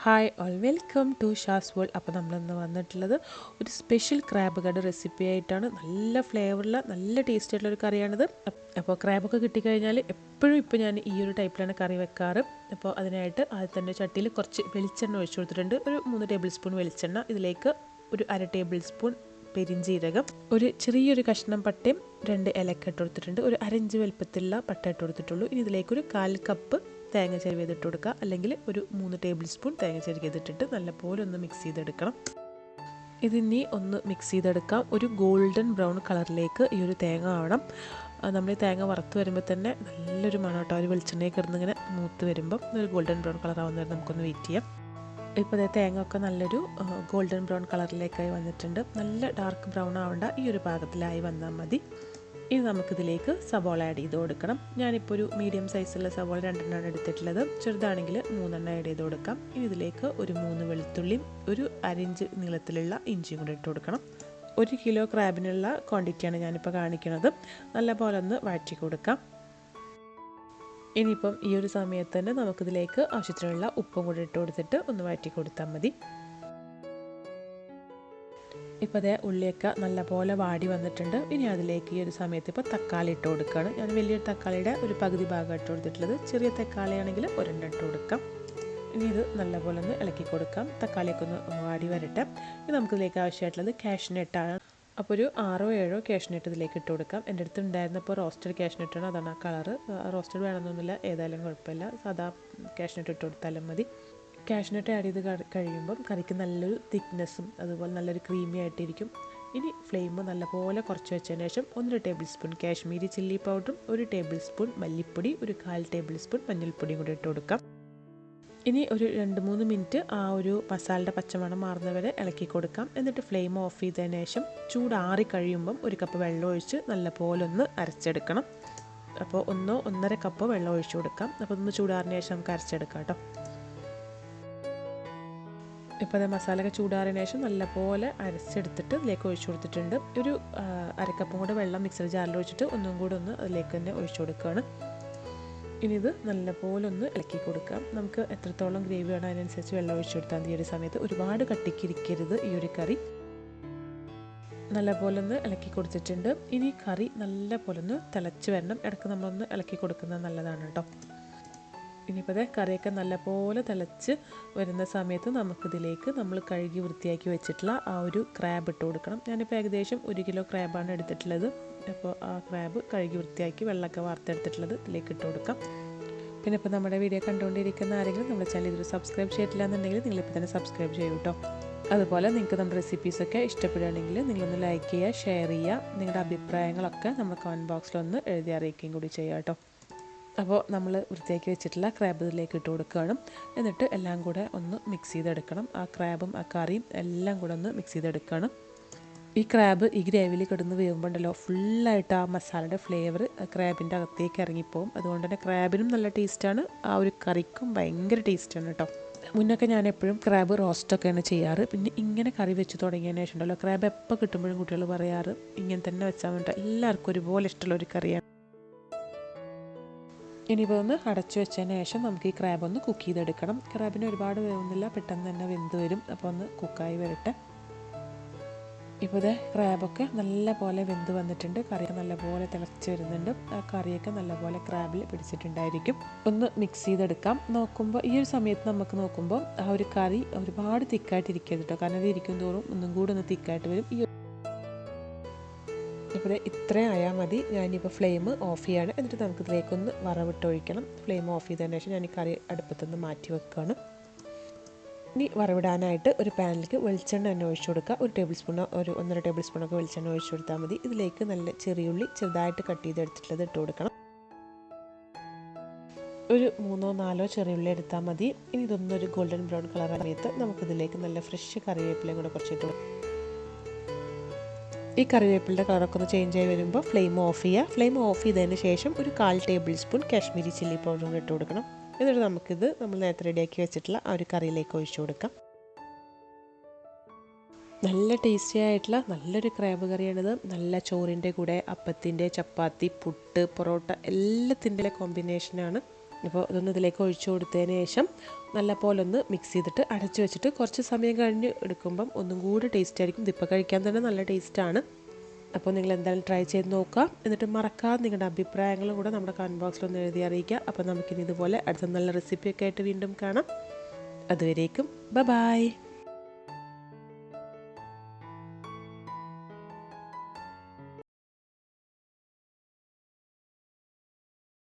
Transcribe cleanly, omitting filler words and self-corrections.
Hi all welcome to Shaz world. അപ്പോൾ നമ്മളിന്ന് വന്നിട്ടുള്ളത് ഒരു സ്പെഷ്യൽ ക്രാബ് കറി റെസിപ്പി ആയിട്ടാണ്. നല്ല ഫ്ലേവറുള്ള നല്ല ടേസ്റ്റ് ആയിട്ടുള്ള ഒരു കറിയാണിത്. അപ്പോൾ ക്രാബൊക്കെ കിട്ടിക്കഴിഞ്ഞാൽ എപ്പോഴും ഇപ്പോൾ ഞാൻ ഈ ഒരു ടൈപ്പിലാണ് കറി വെക്കാറ്. അപ്പോൾ അതിനായിട്ട് ആദ്യം തന്നെ ചട്ടിയിൽ കുറച്ച് വെളിച്ചെണ്ണ ഒഴിച്ചു കൊടുത്തിട്ടുണ്ട്. ഒരു 3 ടേബിൾ സ്പൂൺ വെളിച്ചെണ്ണ. ഇതിലേക്ക് ഒരു 1/2 ടേബിൾ സ്പൂൺ പെരിഞ്ജീരകം, ഒരു ചെറിയൊരു കഷ്ണം പട്ടയും 2 ഏലക്ക ഇട്ട് കൊടുത്തിട്ടുണ്ട്. ഒരു 1/2 ഇഞ്ച് വലുപ്പത്തിലുള്ള പട്ട ഇട്ട് കൊടുത്തിട്ടുള്ളൂ. ഇനി ഇതിലേക്ക് ഒരു 1/4 കപ്പ് തേങ്ങ ചിരവിയതിട്ട് കൊടുക്കുക, അല്ലെങ്കിൽ ഒരു 3 ടേബിൾ സ്പൂൺ തേങ്ങ ചിരവിയതിട്ടിട്ട് നല്ലപോലെ ഒന്ന് മിക്സ് ചെയ്തെടുക്കണം. ഇതിനി ഒന്ന് മിക്സ് ചെയ്തെടുക്കാം. ഒരു ഗോൾഡൻ ബ്രൗൺ കളറിലേക്ക് ഈ ഒരു തേങ്ങ ആവണം. നമ്മൾ ഈ തേങ്ങ വറുത്ത് വരുമ്പോൾ തന്നെ നല്ലൊരു മണം കേട്ടോ. ഒരു വെളിച്ചെണ്ണയിൽ കിടന്നിങ്ങനെ മൂത്ത് വരുമ്പം ഒരു ഗോൾഡൻ ബ്രൗൺ കളർ ആവുന്നവരെ നമുക്കൊന്ന് വെയിറ്റ് ചെയ്യാം. ഇപ്പോൾ തേങ്ങ ഒക്കെ നല്ലൊരു ഗോൾഡൻ ബ്രൗൺ കളറിലേക്കായി വന്നിട്ടുണ്ട്. നല്ല ഡാർക്ക് ബ്രൗൺ ആവേണ്ട, ഈ ഒരു പാകത്തിലായി വന്നാൽ മതി. ഇനി നമുക്കിതിലേക്ക് സവോള ആഡ് ചെയ്ത് കൊടുക്കണം. ഞാനിപ്പോൾ ഒരു മീഡിയം സൈസുള്ള സവോള 2 എടുത്തിട്ടുള്ളത്. ചെറുതാണെങ്കിൽ 3 ആഡ് ചെയ്ത് കൊടുക്കാം. ഇനി ഇതിലേക്ക് ഒരു 3 വെളുത്തുള്ളിയും ഒരു 1/2 ഇഞ്ച് നീളത്തിലുള്ള ഇഞ്ചിയും കൂടി ഇട്ട് കൊടുക്കണം. 1 കിലോ ക്രാബിനുള്ള ക്വാണ്ടിറ്റിയാണ് ഞാനിപ്പോൾ കാണിക്കുന്നത്. നല്ലപോലെ ഒന്ന് വഴറ്റി കൊടുക്കാം. ഇനിയിപ്പം ഈ ഒരു സമയത്ത് തന്നെ നമുക്കിതിലേക്ക് ആവശ്യത്തിനുള്ള ഉപ്പും കൂടി ഇട്ട് കൊടുത്തിട്ട് ഒന്ന് വഴറ്റി കൊടുത്താൽ മതി. ഇപ്പോൾ അതേ ഉള്ളിയൊക്കെ നല്ലപോലെ വാടി വന്നിട്ടുണ്ട്. ഇനി അതിലേക്ക് ഈ ഒരു സമയത്ത് ഇപ്പോൾ തക്കാളി ഇട്ട് കൊടുക്കുകയാണ്. ഞാൻ വലിയൊരു തക്കാളിയുടെ ഒരു പകുതി ഭാഗം ഇട്ട് കൊടുത്തിട്ടുള്ളത്. ചെറിയ തക്കാളി ആണെങ്കിൽ 1 ഇട്ട് കൊടുക്കാം. ഇനി ഇത് നല്ലപോലെ ഒന്ന് ഇളക്കി കൊടുക്കാം. തക്കാളിയൊക്കെ ഒന്ന് വാടി വരട്ടെ. ഇനി നമുക്കിതിലേക്ക് ആവശ്യമായിട്ടുള്ളത് കാഷ്നട്ടാണ്. അപ്പോൾ ഒരു 6-7 കാഷ്നട്ട് ഇതിലേക്ക് ഇട്ട് കൊടുക്കാം. എൻ്റെ അടുത്ത് ഉണ്ടായിരുന്നപ്പോൾ റോസ്റ്റഡ് കാഷ്നട്ടാണ്, അതാണ് ആ കളറ്. റോസ്റ്റഡ് വേണമെന്നൊന്നുമില്ല, ഏതായാലും കുഴപ്പമില്ല, സാധാ കാഷ്നട്ട് ഇട്ട് കൊടുത്താലും മതി. കാഷ്നട്ട് ആഡ് ചെയ്ത് കഴിയുമ്പം കറിക്ക് നല്ലൊരു തിക്നെസ്സും അതുപോലെ നല്ലൊരു ക്രീമി ആയിട്ടിരിക്കും. ഇനി ഫ്ലെയിം നല്ലപോലെ കുറച്ച് വെച്ചതിന് ശേഷം 1 ടേബിൾ സ്പൂൺ കാശ്മീരി ചില്ലി പൗഡറും 1 ടേബിൾ സ്പൂൺ മല്ലിപ്പൊടി, ഒരു 1/4 ടേബിൾ സ്പൂൺ മഞ്ഞൾപ്പൊടിയും കൂടി ഇട്ട് കൊടുക്കാം. ഇനി ഒരു 2-3 മിനിറ്റ് ആ ഒരു മസാലയുടെ പച്ചമണം മാറുന്നവരെ ഇളക്കി കൊടുക്കാം. എന്നിട്ട് ഫ്ലെയിം ഓഫ് ചെയ്തതിന് ശേഷം ചൂടാറി കഴിയുമ്പം 1 കപ്പ് വെള്ളം ഒഴിച്ച് നല്ലപോലെ ഒന്ന് അരച്ചെടുക്കണം. അപ്പോൾ 1-1.5 കപ്പ് വെള്ളം ഒഴിച്ചു കൊടുക്കാം. അപ്പോൾ ഒന്ന് ചൂടാറിന് ശേഷം നമുക്ക് അരച്ചെടുക്കാം കേട്ടോ. ഇപ്പോൾ അത് മസാലയൊക്കെ ചൂടാറിന് ശേഷം നല്ലപോലെ അരച്ചെടുത്തിട്ട് ഇതിലേക്ക് ഒഴിച്ചു കൊടുത്തിട്ടുണ്ട്. ഒരു 1/2 കപ്പും കൂടെ വെള്ളം മിക്സർ ജാറിൽ ഒഴിച്ചിട്ട് ഒന്നും കൂടെ ഒന്ന് അതിലേക്ക് തന്നെ ഒഴിച്ചു കൊടുക്കുകയാണ്. ഇനി ഇത് നല്ലപോലെ ഒന്ന് ഇളക്കി കൊടുക്കാം. നമുക്ക് എത്രത്തോളം ഗ്രേവി വേണം അതിനനുസരിച്ച് വെള്ളം ഒഴിച്ചു കൊടുത്താൽ മതി. ഈ ഒരു സമയത്ത് ഒരുപാട് കട്ടിക്കിരിക്കരുത് ഈ ഒരു കറി. നല്ലപോലെ ഒന്ന് ഇളക്കി കൊടുത്തിട്ടുണ്ട്. ഇനി കറി നല്ലപോലെ ഒന്ന് തിളച്ച് വരണം. ഇടയ്ക്ക് നമ്മളൊന്ന് ഇളക്കി കൊടുക്കുന്നത് നല്ലതാണ് കേട്ടോ. ഇനിയിപ്പോൾ അതേ കറിയൊക്കെ നല്ലപോലെ തിളച്ച് വരുന്ന സമയത്ത് നമുക്കിതിലേക്ക് നമ്മൾ കഴുകി വൃത്തിയാക്കി വെച്ചിട്ടുള്ള ആ ഒരു ക്രാബ് ഇട്ട് കൊടുക്കണം. ഞാനിപ്പോൾ ഏകദേശം 1 കിലോ ക്രാബാണ് എടുത്തിട്ടുള്ളത്. അപ്പോൾ ആ ക്രാബ് കഴുകി വൃത്തിയാക്കി വെള്ളമൊക്കെ വാർത്തെടുത്തിട്ടുള്ളത് ഇതിലേക്ക് ഇട്ട് കൊടുക്കാം. പിന്നെ ഇപ്പോൾ നമ്മുടെ വീഡിയോ കണ്ടുകൊണ്ടിരിക്കുന്ന ആരെങ്കിലും നമ്മുടെ ചാനൽ ഇതിൽ സബ്സ്ക്രൈബ് ചെയ്തിട്ടില്ല എന്നുണ്ടെങ്കിൽ നിങ്ങളിപ്പോൾ തന്നെ സബ്സ്ക്രൈബ് ചെയ്യൂ കേട്ടോ. അതുപോലെ നിങ്ങൾക്ക് നമ്മുടെ റെസിപ്പീസൊക്കെ ഇഷ്ടപ്പെടുകയാണെങ്കിൽ നിങ്ങളൊന്ന് ലൈക്ക് ചെയ്യുക, ഷെയർ ചെയ്യുക. നിങ്ങളുടെ അഭിപ്രായങ്ങളൊക്കെ നമ്മൾ കമൻറ്റ് ബോക്സിലൊന്ന് എഴുതി അറിയിക്കുകയും കൂടി ചെയ്യുക കേട്ടോ. അപ്പോൾ നമ്മൾ വൃത്തിയാക്കി വെച്ചിട്ടുള്ള ക്രാബ് ഇതിലേക്ക് ഇട്ട് കൊടുക്കുകയാണ്. എന്നിട്ട് എല്ലാം കൂടെ ഒന്ന് മിക്സ് ചെയ്തെടുക്കണം. ആ ക്രാബും ആ കറിയും എല്ലാം കൂടെ ഒന്ന് മിക്സ് ചെയ്തെടുക്കുകയാണ്. ഈ ക്രാബ് ഈ ഗ്രേവിയിൽ കിടന്ന് വേകുമ്പോണ്ടല്ലോ ഫുള്ളായിട്ട് ആ മസാലയുടെ ഫ്ലേവർ ക്രാബിൻ്റെ അകത്തേക്ക് ഇറങ്ങിപ്പോവും. അതുകൊണ്ട് തന്നെ ക്രാബിനും നല്ല ടേസ്റ്റാണ്, ആ ഒരു കറിക്കും ഭയങ്കര ടേസ്റ്റാണ് കേട്ടോ. മുന്നൊക്കെ ഞാൻ എപ്പോഴും ക്രാബ് റോസ്റ്റൊക്കെയാണ് ചെയ്യാറ്. പിന്നെ ഇങ്ങനെ കറി വെച്ച് തുടങ്ങിയതിന് ശേഷം ഉണ്ടല്ലോ ക്രാബ് എപ്പോൾ കിട്ടുമ്പോഴും കുട്ടികൾ പറയാറ് ഇങ്ങനെ തന്നെ വെച്ചാൽ വേണ്ട, എല്ലാവർക്കും ഒരുപോലെ ഇഷ്ടമുള്ളൊരു കറിയാണ്. ഇനിയിപ്പോൾ ഒന്ന് അടച്ചു വെച്ചതിന് ശേഷം നമുക്ക് ഈ ക്രാബ് ഒന്ന് കുക്ക് ചെയ്തെടുക്കണം. ക്രാബിന് ഒരുപാട് വേവുന്നില്ല, പെട്ടെന്ന് തന്നെ വെന്ത് വരും. അപ്പോൾ ഒന്ന് കുക്കായി വരട്ടെ. ഇപ്പോൾ ഇത് ക്രാബൊക്കെ നല്ല പോലെ വെന്ത് വന്നിട്ടുണ്ട്. കറിയൊക്കെ നല്ലപോലെ തിളച്ച് വരുന്നുണ്ട്. ആ കറിയൊക്കെ നല്ലപോലെ ക്രാബിൽ പിടിച്ചിട്ടുണ്ടായിരിക്കും. ഒന്ന് മിക്സ് ചെയ്തെടുക്കാം. നോക്കുമ്പോൾ ഈ ഒരു സമയത്ത് നമുക്ക് നോക്കുമ്പോൾ ആ ഒരു കറി ഒരുപാട് തിക്കായിട്ടിരിക്കരുത് കേട്ടോ. കാരണം ഇത് ഇരിക്കും തോറും ഒന്നും കൂടെ ഒന്ന് തിക്കായിട്ട് വരും. ഇപ്പോൾ ഇത്രയും ആയാൽ മതി. ഞാനിപ്പോൾ ഫ്ലെയിം ഓഫ് ചെയ്യാണ്. എന്നിട്ട് നമുക്കിതിലേക്കൊന്ന് വറവിട്ട് ഒഴിക്കണം. ഫ്ലെയിം ഓഫ് ചെയ്തതിന് ശേഷം ഞാൻ ഈ കറി അടുപ്പത്തുനിന്ന് മാറ്റി വെക്കുകയാണ്. ഇനി വറവിടാനായിട്ട് ഒരു പാനിലേക്ക് വെളിച്ചെണ്ണ തന്നെ ഒഴിച്ചു കൊടുക്കുക. 1 ടേബിൾ സ്പൂണോ ഒരു 1.5 ടേബിൾ സ്പൂണൊക്കെ വെളിച്ചെണ്ണ ഒഴിച്ചു കൊടുത്താൽ മതി. ഇതിലേക്ക് നല്ല ചെറിയുള്ളി ചെറുതായിട്ട് കട്ട് ചെയ്തെടുത്തിട്ടുള്ളത് ഇട്ട് കൊടുക്കണം. ഒരു 3-4 ചെറിയുള്ളി എടുത്താൽ മതി. ഇനി ഇതൊന്നൊരു ഗോൾഡൻ ബ്രൗൺ കളർ സമയത്ത് നമുക്കിതിലേക്ക് നല്ല ഫ്രഷ് കറിവേപ്പിലയും കൂടെ കുറച്ചിട്ട് കൊടുക്കാം. ഈ കറിവേപ്പിലിൻ്റെ കളറൊക്കെ ഒന്ന് ചേഞ്ച് ആയി വരുമ്പോൾ ഫ്ലെയിം ഓഫ് ചെയ്യുക. ഫ്ലെയിം ഓഫ് ചെയ്തതിന് ശേഷം ഒരു 1/4 ടേബിൾ സ്പൂൺ കാശ്മീരി ചില്ലി പൗഡറും ഇട്ട് കൊടുക്കണം. എന്നിട്ട് നമുക്കിത് നമ്മൾ നേരത്തെ റെഡിയാക്കി വെച്ചിട്ടുള്ള ആ ഒരു കറിയിലേക്ക് ഒഴിച്ചു കൊടുക്കാം. നല്ല ടേസ്റ്റി ആയിട്ടുള്ള നല്ലൊരു ക്രാബ് കറിയാണിത്. നല്ല ചോറിൻ്റെ കൂടെ, അപ്പത്തിൻ്റെ, ചപ്പാത്തി, പുട്ട്, പൊറോട്ട എല്ലാത്തിൻ്റെ കോമ്പിനേഷനാണ്. അപ്പോൾ ഇതൊന്ന് ഇതിലേക്ക് ഒഴിച്ചു കൊടുത്തതിന് ശേഷം നല്ല പോലെ ഒന്ന് മിക്സ് ചെയ്തിട്ട് അടച്ചു വെച്ചിട്ട് കുറച്ച് സമയം കഴിഞ്ഞ് എടുക്കുമ്പം ഒന്നും കൂടി ടേസ്റ്റ് ആയിരിക്കും. ഇതിപ്പോൾ കഴിക്കാൻ തന്നെ നല്ല ടേസ്റ്റാണ്. അപ്പോൾ നിങ്ങൾ എന്തായാലും ട്രൈ ചെയ്ത് നോക്കുക. എന്നിട്ട് മറക്കാതെ നിങ്ങളുടെ അഭിപ്രായങ്ങളും കൂടെ നമ്മുടെ കമൻറ്റ് ബോക്സിലൊന്ന് എഴുതി അറിയിക്കുക. അപ്പോൾ നമുക്കിനി ഇതുപോലെ അടുത്ത നല്ല റെസിപ്പിയൊക്കെ ആയിട്ട് വീണ്ടും കാണാം. അതുവരേക്കും ബൈ.